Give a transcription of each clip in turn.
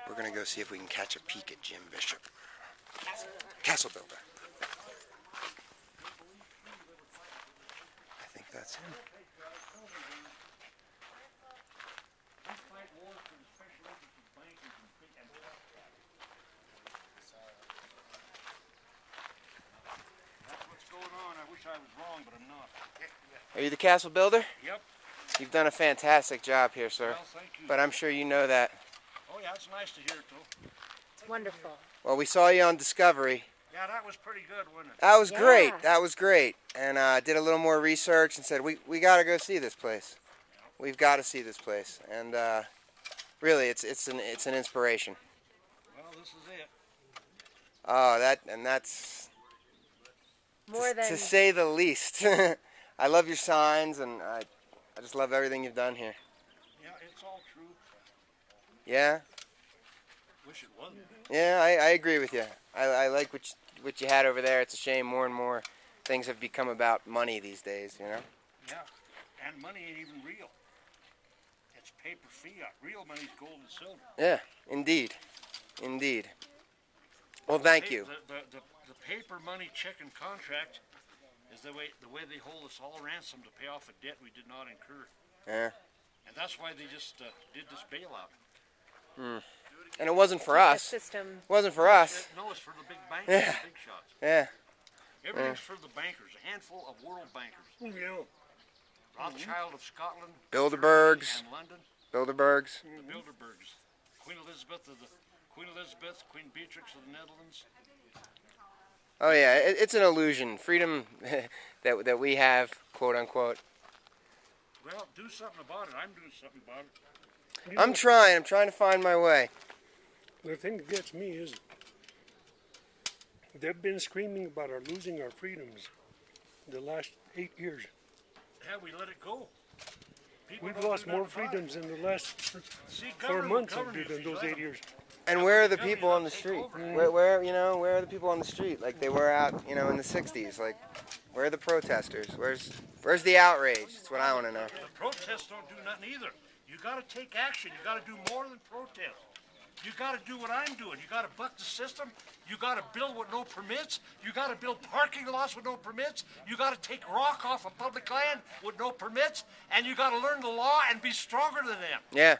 We're going to go see if we can catch a peek at Jim Bishop. Castle Builder. I think that's him. I was wrong, but I'm not. Are you the Castle Builder? Yep. You've done a fantastic job here, sir. Well, thank you. But I'm sure you know that. Oh, yeah, it's nice to hear it, though. It's wonderful. Well, we saw you on Discovery. Yeah, that was pretty good, wasn't it? That was great. That was great. And did a little more research and said, we got to go see this place. We've got to see this place. And really, it's an inspiration. Well, this is it. Oh, that's... More than... To say the least. I love your signs, and I just love everything you've done here. Yeah, it's all true. Yeah? Wish it wasn't. Yeah, I agree with you. I like what you had over there. It's a shame more and more things have become about money these days, you know? Yeah, and money ain't even real. It's paper fiat. Real money's gold and silver. Yeah, indeed. Indeed. Well, thank you. The paper money check and contract is the way they hold us all ransom to pay off a debt we did not incur. Yeah. And that's why they just did this bailout. And it wasn't for us. System. It wasn't for us. No, it's for the big bankers, Yeah. the big shots. Yeah. Everything's for the bankers, a handful of world bankers. Yeah. Rothschild of Scotland, Bilderbergs. and London, Bilderbergs. the Bilderbergs, Queen Elizabeth, Queen Beatrix of the Netherlands. Oh yeah, it's an illusion. Freedom that we have, quote unquote. Well, do something about it. I'm doing something about it. I'm trying to find my way. The thing that gets me is they've been screaming about our losing our freedoms the last 8 years. Yeah, we let it go. People We've don't lost do more nothing about freedoms in the last See, 4 government months will cover you than if you those let 8 them. years. And where are the Government people will on the take street? over. Where are the people on the street like they were out, in the 60s? Like, where are the protesters? Where's the outrage? That's what I want to know. The protests don't do nothing either. You got to take action. You got to do more than protest. You got to do what I'm doing. You got to buck the system. You got to build with no permits. You got to build parking lots with no permits. You got to take rock off of public land with no permits. And you got to learn the law and be stronger than them. Yeah.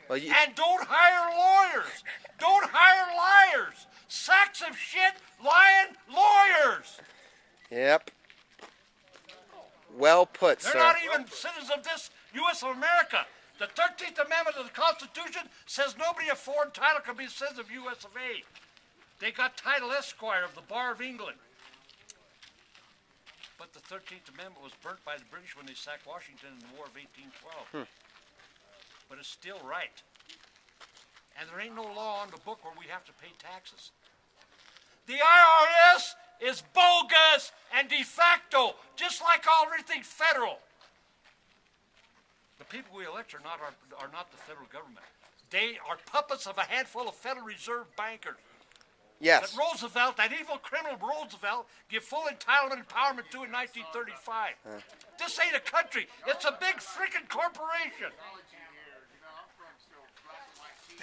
Well, And don't hire lawyers. Don't hire liars. Sacks of shit, lying lawyers. Yep. Well put, They're sir. not even citizens of this U.S. of America. The 13th Amendment of the Constitution says nobody of foreign title can be a citizen of U.S. of A. They got title Esquire of the Bar of England. But the 13th Amendment was burnt by the British when they sacked Washington in the War of 1812. But it's still right. And there ain't no law on the book where we have to pay taxes. The IRS is bogus and de facto, just like everything federal. The people we elect are not the federal government. They are puppets of a handful of Federal Reserve bankers. Yes. That Roosevelt, that evil criminal Roosevelt, give full entitlement and empowerment to in 1935. This ain't a country. It's a big freaking corporation.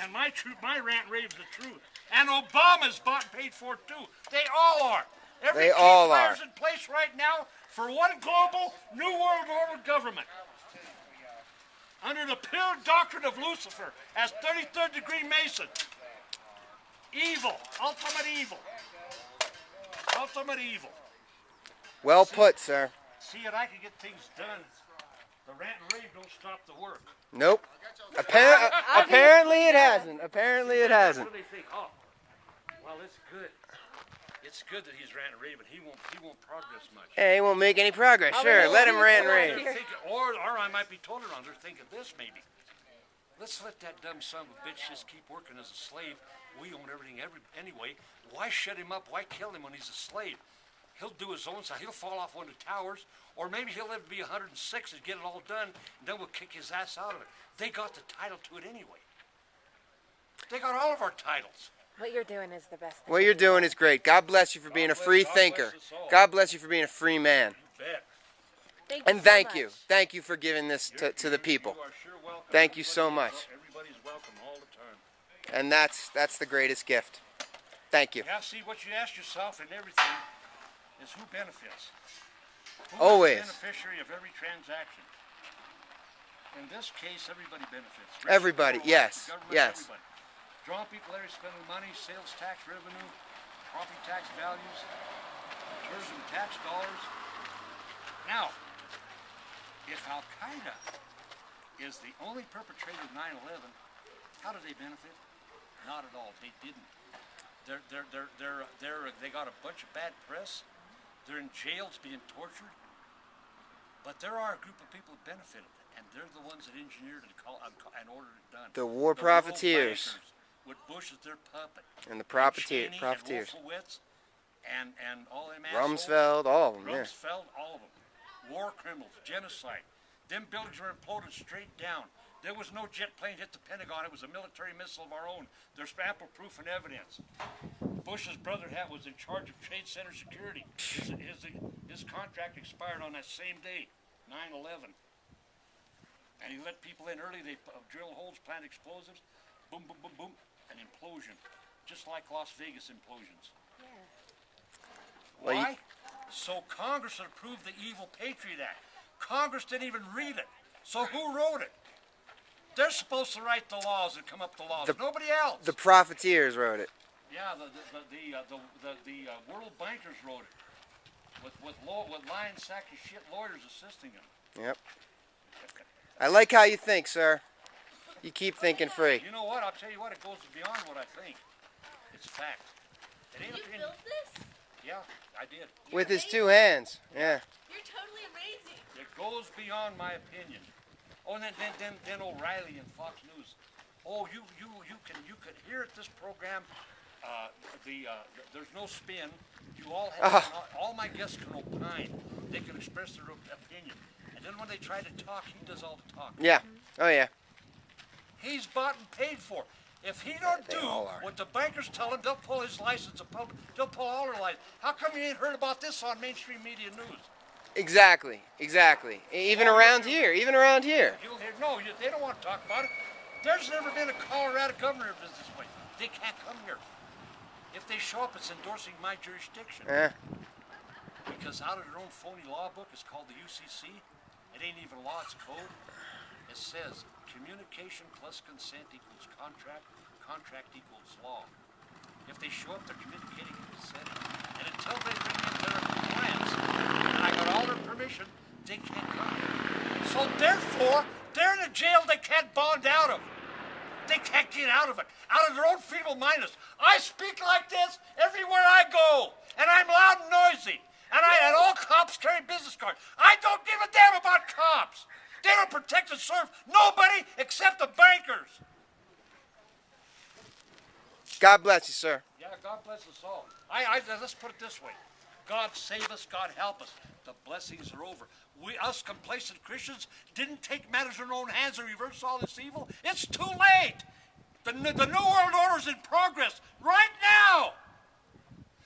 And my rant raves the truth. And Obama's bought and paid for it too. They all are. Every They all key are. player's in place right now for one global New World Order government. Under the pure doctrine of Lucifer as 33rd degree Mason. Evil. Ultimate evil. Ultimate evil. Well put, sir. See it, I can get things done. The rant and rave don't stop the work. Nope. Apparently it hasn't. Apparently it hasn't. That's what they think. Oh, well, it's good. It's good that he's ranting and raving. He won't progress much. Hey, he won't make any progress. Sure, let him rant and rave. Or I might be totally wrong. They're thinking this maybe. Let's let that dumb son of a bitch just keep working as a slave. We own everything anyway. Why shut him up? Why kill him when he's a slave? He'll do his own side. He'll fall off one of the towers, or maybe he'll live to be 106 and get it all done, and then we'll kick his ass out of it. They got the title to it anyway. They got all of our titles. What you're doing is the best thing. What you're doing is great. God bless you for being a free thinker. God bless you for being a free man. You bet. Thank you And so thank much. you. Thank you for giving this to the people. You are sure welcome. Thank you so much. Everybody's welcome all the time. And that's the greatest gift. Thank you. Yeah, see, what you ask yourself in everything is who benefits? Who Always. is the beneficiary of every transaction? In this case, everybody benefits. Rich, Everybody, poor, yes, government, yes. everybody. Drawing people there, spending money, sales tax revenue, property tax values, tourism tax dollars. Now, if Al-Qaeda is the only perpetrator of 9/11, how did they benefit? Not at all. They didn't. They got a bunch of bad press. They're in jails being tortured. But there are a group of people that benefited, and they're the ones that engineered and ordered it done. The war world profiteers. bankers, with Bush as their puppet. And the Cheney profiteers. And Wolfowitz and all them assholes. Rumsfeld, all of them, yeah. Rumsfeld, all of them. War criminals, genocide. Them buildings were imploded straight down. There was no jet plane hit the Pentagon. It was a military missile of our own. There's ample proof and evidence. Bush's brother was in charge of Trade Center security. His contract expired on that same day, 9/11. And he let people in early. They drill holes, plant explosives, boom, boom, boom, boom, an implosion. Just like Las Vegas implosions. Yeah. Well, Why? So Congress would approve the Evil Patriot Act. Congress didn't even read it. So who wrote it? They're supposed to write the laws and come up with the laws. Nobody else. The profiteers wrote it. Yeah, the world bankers wrote it. With lying sack of shit lawyers assisting them. Yep. I like how you think, sir. You keep thinking free. You know what? I'll tell you what. It goes beyond what I think. It's fact. It ain't You opinion. built this? Yeah, I did. With his 2 hands. Yeah. You're totally amazing. It goes beyond my opinion. Oh, and then O'Reilly and Fox News. Oh, you could hear at this program. There's no spin. You all have all my guests can opine. They can express their opinion. And then when they try to talk, he does all the talking. Yeah. Oh, yeah. He's bought and paid for. If he don't They do all are. what the bankers tell him, they'll pull his license. They'll pull all their license. How come you ain't heard about this on mainstream media news? Exactly. Even around here. You'll hear, no, they don't want to talk about it. There's never been a Colorado governor who does this way. They can't come here. If they show up, it's endorsing my jurisdiction. Because out of their own phony law book, it's called the UCC. It ain't even law, it's code. It says communication plus consent equals contract, contract equals law. If they show up, they're communicating and consenting. And until they bring in their compliance, and I got all their permission, they can't come here. So therefore, they're in a jail they can't bond out of. They can't get out of it. Out of their own feeble-mindedness. I speak like this everywhere I go. And I'm loud and noisy. And all cops carry business cards. I don't give a damn about cops. They don't protect and serve nobody except the bankers. God bless you, sir. Yeah, God bless us all. Let's put it this way. God save us, God help us. The blessings are over. We, us complacent Christians, didn't take matters in our own hands and reverse all this evil. It's too late. The New World Order is in progress right now.